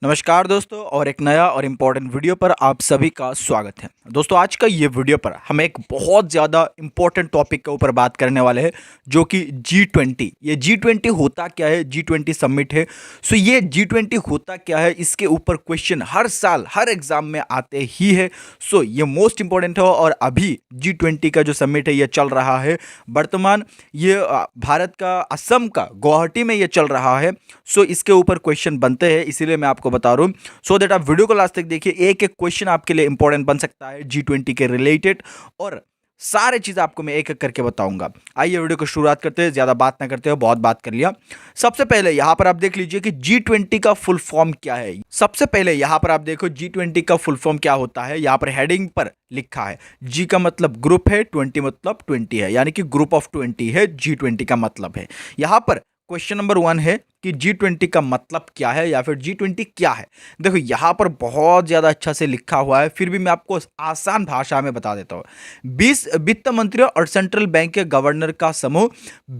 नमस्कार दोस्तों और एक नया और इम्पोर्टेंट वीडियो पर आप सभी का स्वागत है। दोस्तों आज का ये वीडियो पर हम एक बहुत ज़्यादा इम्पोर्टेंट टॉपिक के ऊपर बात करने वाले हैं जो कि G20। ये G20 होता क्या है? G20 समिट है। सो ये G20 होता क्या है, इसके ऊपर क्वेश्चन हर साल हर एग्जाम में आते ही है। सो ये मोस्ट इम्पोर्टेंट है और अभी G20 का जो समिट है ये चल रहा है वर्तमान। ये भारत का असम का गुवाहाटी में ये चल रहा है। सो इसके ऊपर क्वेश्चन बनते हैं, इसीलिए मैं आपको बता रहा हूँ सो दैट आप वीडियो को लास्ट तक देखिए। एक एक क्वेश्चन आपके लिए इंपॉर्टेंट बन सकता है G20 के रिलेटेड और सारे चीज आपको मैं एक एक करके बताऊंगा। आइए वीडियो को शुरुआत करते हैं, ज्यादा बात ना करते हो, बहुत बात कर लिया। सबसे पहले यहां पर आप देख लीजिए कि G20 का फुल फॉर्म क्या है। सबसे पहले यहां पर आप देखो G20 का फुल फॉर्म क्या होता है। यहां पर हेडिंग पर लिखा है G का मतलब ग्रुप है, 20 मतलब 20 है, यानी कि ग्रुप ऑफ 20 है G20 का मतलब है। यहां पर क्वेश्चन नंबर 1 है कि G20 का मतलब क्या है या फिर G20 क्या है। देखो यहां पर बहुत ज्यादा अच्छा से लिखा हुआ है, फिर भी मैं आपको आसान भाषा में बता देता हूं। 20 वित्त मंत्रियों और सेंट्रल बैंक के गवर्नर का समूह,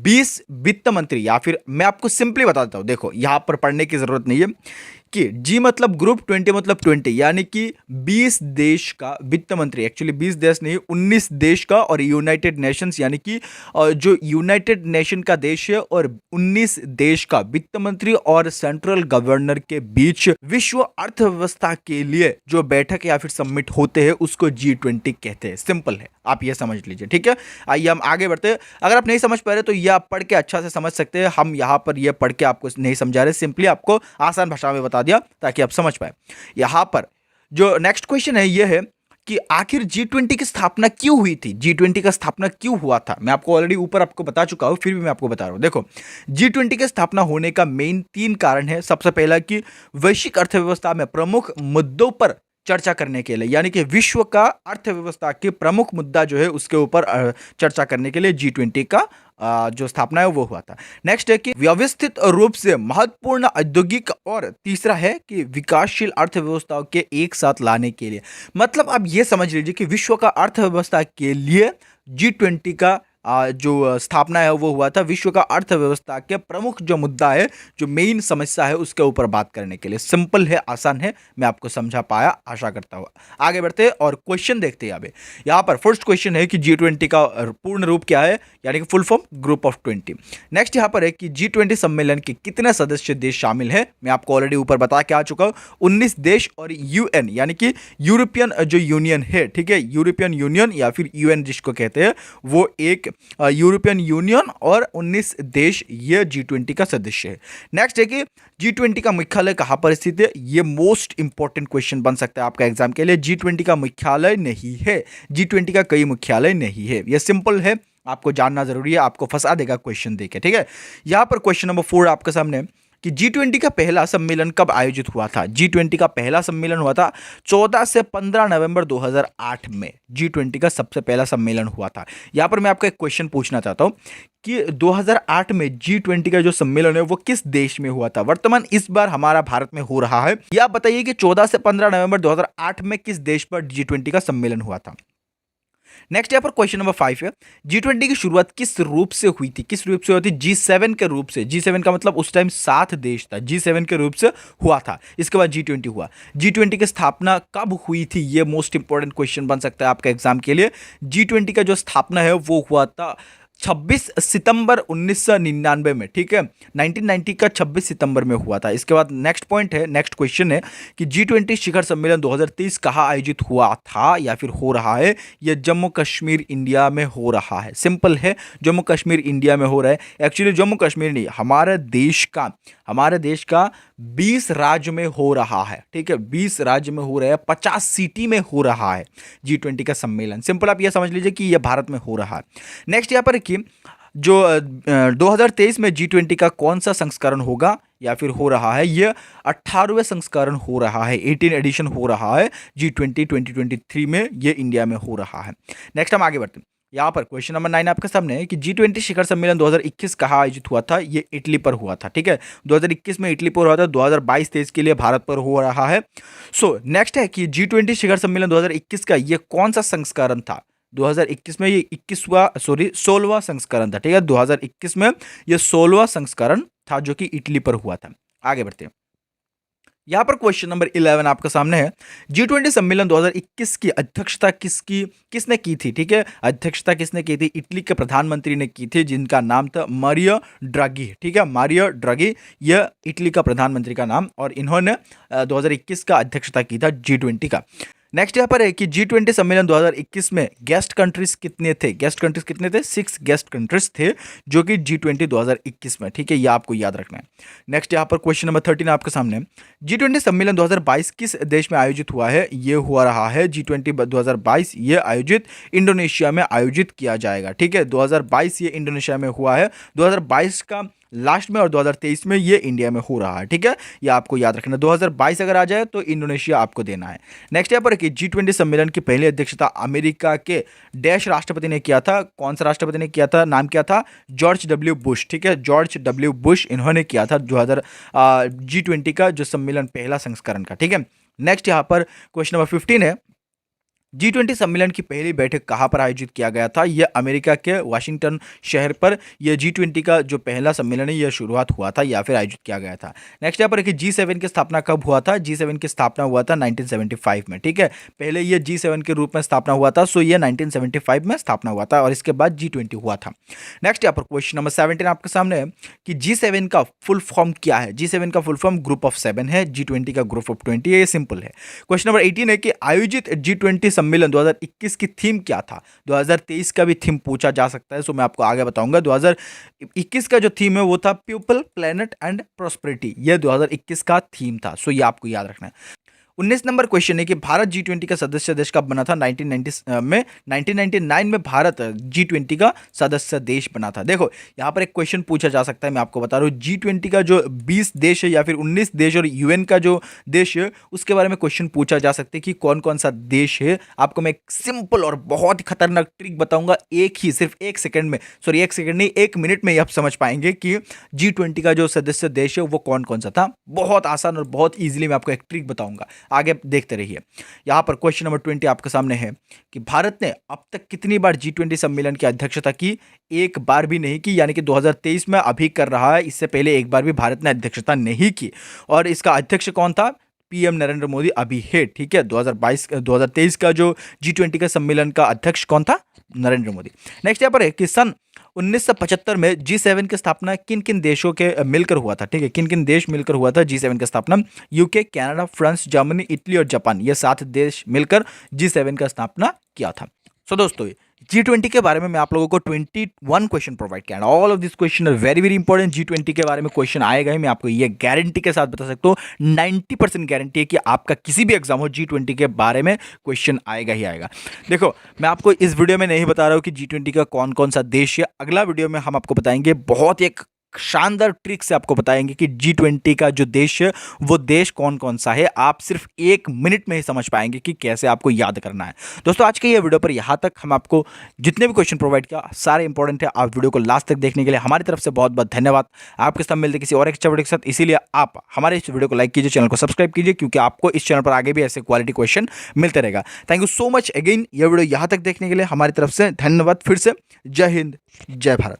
20 वित्त मंत्री, या फिर मैं आपको सिंपली बता देता हूं। देखो यहां पर पढ़ने की जरूरत नहीं है कि G मतलब ग्रुप, 20 मतलब 20, यानी कि 20 देश का वित्त मंत्री, एक्चुअली 20 देश नहीं 19 देश का, और यूनाइटेड नेशंस यानी कि जो यूनाइटेड नेशन का देश है, और 19 देश का वित्त मंत्री और सेंट्रल गवर्नर के बीच विश्व अर्थव्यवस्था के लिए जो बैठक या फिर समिट होते हैं उसको G20 कहते हैं। सिंपल है, आप ये समझ लीजिए, ठीक है। आइए हम आगे बढ़ते हैं। अगर आप नहीं समझ पा रहे तो ये आप पढ़ के अच्छा से समझ सकते हैं। हम यहाँ पर ये पढ़ के आपको नहीं समझा रहे, सिंपली आपको आसान भाषा में बता दिया ताकि आप समझ पाए। यहां पर जो नेक्स्ट क्वेश्चन है ये है कि आखिर G20 की स्थापना क्यों हुई थी। G20 का स्थापना क्यों हुआ था, मैं आपको ऑलरेडी ऊपर आपको बता चुका हूं, फिर भी मैं आपको बता रहा हूं। देखो G20 की स्थापना होने का मेन 3 कारण है। सबसे पहला कि वैश्विक अर्थव्यवस्था में प्रमुख मुद्दों पर चर्चा करने के लिए, यानी कि विश्व का अर्थव्यवस्था के प्रमुख मुद्दा जो है उसके ऊपर चर्चा करने के लिए G20 का जो स्थापना है वो हुआ था। नेक्स्ट है कि व्यवस्थित रूप से महत्वपूर्ण औद्योगिक, और तीसरा है कि विकासशील अर्थव्यवस्थाओं के एक साथ लाने के लिए। मतलब आप ये समझ लीजिए कि विश्व का अर्थव्यवस्था के लिए G20 का जो स्थापना है वो हुआ था, विश्व का अर्थव्यवस्था के प्रमुख जो मुद्दा है, जो मेन समस्या है उसके ऊपर बात करने के लिए। सिंपल है, आसान है, मैं आपको समझा पाया आशा करता हूं। आगे बढ़ते हैं और क्वेश्चन देखते हैं। अभी यहां पर फर्स्ट क्वेश्चन है कि G20 का पूर्ण रूप क्या है, यानी कि full form group of 20। Next यहां पर है कि G20 सम्मेलन के कितने सदस्य देश शामिल है। मैं आपको ऑलरेडी ऊपर बता के आ चुका हूं, 19 देश और UN यानी कि यूरोपियन जो यूनियन है, ठीक है, यूरोपियन यूनियन या फिर UN जिसको कहते हैं, वो एक यूरोपियन यूनियन और 19 देश ये G20 का सदस्य है। नेक्स्ट है कि G20 का मुख्यालय कहां पर स्थित है। ये मोस्ट इंपॉर्टेंट क्वेश्चन बन सकता है आपका एग्जाम के लिए। G20 का मुख्यालय नहीं है, G20 का कई मुख्यालय नहीं है। ये सिंपल है, आपको जानना जरूरी है, आपको फंसा देगा क्वेश्चन देके, ठीक है। यहां पर क्वेश्चन नंबर 4 आपके सामने कि G20 का पहला सम्मेलन कब आयोजित हुआ था। G20 का पहला सम्मेलन हुआ था 14 से 15 नवंबर 2008 में। G20 का सबसे पहला सम्मेलन हुआ था। यहां पर मैं आपका एक क्वेश्चन पूछना चाहता हूं कि 2008 में G20 का जो सम्मेलन है वो किस देश में हुआ था। वर्तमान इस बार हमारा भारत में हो रहा है। यह आप बताइए कि 14 से 15 नवंबर 2008 में किस देश पर G20 का सम्मेलन हुआ था। नेक्स्ट यहाँ पर क्वेश्चन नंबर 5 है, G20 की शुरुआत किस रूप से हुई थी। किस रूप से हुई थी? G7 के रूप से। G7 का मतलब उस टाइम 7 देश था, G7 के रूप से हुआ था। इसके बाद G20 हुआ। G20 की स्थापना कब हुई थी, ये मोस्ट इंपॉर्टेंट क्वेश्चन बन सकता है आपका एग्जाम के लिए। G20 का जो स्थापना है वो हुआ था 26 सितंबर 1999 में, ठीक है, 1990 का 26 सितंबर में हुआ था। इसके बाद नेक्स्ट पॉइंट है, नेक्स्ट क्वेश्चन है कि G20 शिखर सम्मेलन 2023 कहाँ आयोजित हुआ था या फिर हो रहा है। यह जम्मू कश्मीर इंडिया में हो रहा है। सिंपल है, जम्मू कश्मीर इंडिया में हो रहा है। एक्चुअली जम्मू कश्मीर नहीं, हमारे देश का 20 राज्य में हो रहा है, ठीक है, 20 राज्य में हो रहा है, 50 सिटी में हो रहा है G20 का सम्मेलन। सिंपल आप यह समझ लीजिए कि यह भारत में हो रहा है। नेक्स्ट यहाँ पर कि जो 2023 में G20 का कौन सा संस्करण होगा या फिर हो रहा है, यह 18वें संस्करण हो रहा है, 18 एडिशन हो रहा है G20 2023 में, यह इंडिया में हो रहा है। नेक्स्ट हम आगे बढ़ते हैं। यहाँ पर क्वेश्चन नंबर 9 आपके सामने है कि G20 शिखर सम्मेलन 2021 कहाँ आयोजित हुआ था। ये इटली पर हुआ था, ठीक है, 2021 में इटली पर हुआ था। 2022-23 के लिए भारत पर हो रहा है। सो नेक्स्ट है कि G20 शिखर सम्मेलन 2021 का ये कौन सा संस्करण था। 2021 में ये 16वां संस्करण था, ठीक है, 2021 में ये 16वां संस्करण था जो कि इटली पर हुआ था। आगे बढ़ते हैं। यहाँ पर क्वेश्चन नंबर 11 आपके सामने है। G20 सम्मेलन 2021 की अध्यक्षता किसने की थी? ठीक है, अध्यक्षता किसने की थी? इटली के प्रधानमंत्री ने की थी, जिनका नाम था मारियो ड्रागी। ठीक है, मारियो ड्रागी, यह इटली का प्रधानमंत्री का नाम, और इन्होंने 2021 का अध्यक्षता की था G20 का। नेक्स्ट यहाँ पर है कि G20 सम्मेलन 2021 में गेस्ट कंट्रीज कितने थे? गेस्ट कंट्रीज कितने थे? 6 गेस्ट कंट्रीज थे जो कि G20 2021 में। ठीक है, ये आपको याद रखना है। नेक्स्ट यहाँ पर क्वेश्चन नंबर 13 आपके सामने। G20 सम्मेलन 2022 किस देश में आयोजित हुआ है? ये हुआ रहा है G20 2022, ये आयोजित इंडोनेशिया में आयोजित किया जाएगा। ठीक है, 2022 ये इंडोनेशिया में हुआ है, 2022 का लास्ट में, और 2023 में ये इंडिया में हो रहा है। ठीक है, ये आपको याद रखना। 2022 अगर आ जाए तो इंडोनेशिया आपको देना है। नेक्स्ट यहाँ पर कि G20 सम्मेलन की पहली अध्यक्षता अमेरिका के डैश राष्ट्रपति ने किया था। कौन सा राष्ट्रपति ने किया था? नाम क्या था? George W Bush. ठीक है, जॉर्ज डब्ल्यू बुश, इन्होंने किया था G20 का जो सम्मेलन पहला संस्करण का। ठीक है, नेक्स्ट यहाँ पर क्वेश्चन नंबर 15 है। G20 सम्मेलन की पहली बैठक कहाँ पर आयोजित किया गया था? यह अमेरिका के वाशिंगटन शहर पर यह G20 का जो पहला सम्मेलन है यह शुरुआत हुआ था या फिर आयोजित किया गया था। नेक्स्ट यहाँ पर कि G7 की स्थापना कब हुआ था? G7 की स्थापना हुआ था 1975 में। ठीक है, पहले यह G7 के रूप में स्थापना हुआ था, सो यह 1975 में स्थापना हुआ था, और इसके बाद G20 हुआ था। नेक्स्ट यहाँ पर क्वेश्चन नंबर 17 आपके सामने है कि G7 का फुल फॉर्म क्या है? G7 का फुल फॉर्म ग्रुप ऑफ 7 है, G20 का ग्रुप ऑफ 20 है, ये सिंपल है। क्वेश्चन नंबर 18 है कि आयोजित G20 सम्मेलन 2021 की थीम क्या था? 2023 का भी थीम पूछा जा सकता है, सो मैं आपको आगे बताऊंगा। 2021 का जो थीम है वो था पीपल, प्लेनेट एंड प्रॉस्पेरिटी, यह 2021 का थीम था, सो ये आपको याद रखना है। 19 नंबर क्वेश्चन है कि भारत G20 का सदस्य देश कब बना था? 1999 में भारत G20 का सदस्य देश बना था। देखो यहाँ पर एक क्वेश्चन पूछा जा सकता है, मैं आपको बता रहा हूँ। G20 का जो 20 देश है या फिर 19 देश और UN का जो देश है उसके बारे में क्वेश्चन पूछा जा सकता है कि कौन कौन सा देश है। आपको मैं एक सिंपल और बहुत ही खतरनाक ट्रिक बताऊंगा, सिर्फ एक सेकंड में, सॉरी एक सेकंड नहीं, 1 मिनट में ही आप समझ पाएंगे कि G20 का जो सदस्य देश है वो कौन कौन सा था। बहुत आसान और बहुत ईजिली मैं आपको एक ट्रिक बताऊंगा, आगे देखते रहिए। यहां पर क्वेश्चन नंबर 20 आपके सामने है कि भारत ने अब तक कितनी बार G20 सम्मेलन की अध्यक्षता की? एक बार भी नहीं की, यानी कि 2023 में अभी कर रहा है, इससे पहले एक बार भी भारत ने अध्यक्षता नहीं की। और इसका अध्यक्ष कौन था? पीएम नरेंद्र मोदी अभी है। ठीक है, 2023 का जो G20 का सम्मेलन का अध्यक्ष कौन था? नरेंद्र मोदी। नेक्स्ट यहाँ पर है कि सन 1975 में G7 की स्थापना किन किन देशों के मिलकर हुआ था? ठीक है, किन किन देश मिलकर हुआ था G7 की स्थापना? UK, Canada, France, Germany, Italy और जापान, ये 7 देश मिलकर G7 का स्थापना किया था। सो दोस्तों G20 के बारे में मैं आप लोगों को 21 क्वेश्चन प्रोवाइड किया। All of this question are very very important. G20 के बारे में क्वेश्चन आएगा ही, मैं आपको ये गारंटी के साथ बता सकता हूँ। 90% गारंटी है कि आपका किसी भी एग्जाम हो G20 के बारे में क्वेश्चन आएगा ही आएगा। देखो मैं आपको इस वीडियो में नहीं बता रहा हूँ कि G20 का कौन कौन सा देश है, अगला वीडियो में हम आपको बताएंगे, बहुत एक शानदार ट्रिक से आपको बताएंगे कि G20 का जो देश है वो देश कौन कौन सा है। आप सिर्फ 1 मिनट में ही समझ पाएंगे कि कैसे आपको याद करना है। दोस्तों आज के ये वीडियो पर यहाँ तक हम आपको जितने भी क्वेश्चन प्रोवाइड किया सारे इंपॉर्टेंट है। आप वीडियो को लास्ट तक देखने के लिए हमारी तरफ से बहुत बहुत धन्यवाद। आपके साथ मिलते किसी और एक्स्ट्रा वीडियो के साथ, इसीलिए आप हमारे इस वीडियो को लाइक कीजिए, चैनल को सब्सक्राइब कीजिए, क्योंकि आपको इस चैनल पर आगे भी ऐसे क्वालिटी क्वेश्चन मिलते रहेगा। Thank you so much again, ये वीडियो यहाँ तक देखने के लिए हमारी तरफ से धन्यवाद। फिर से जय हिंद, जय भारत।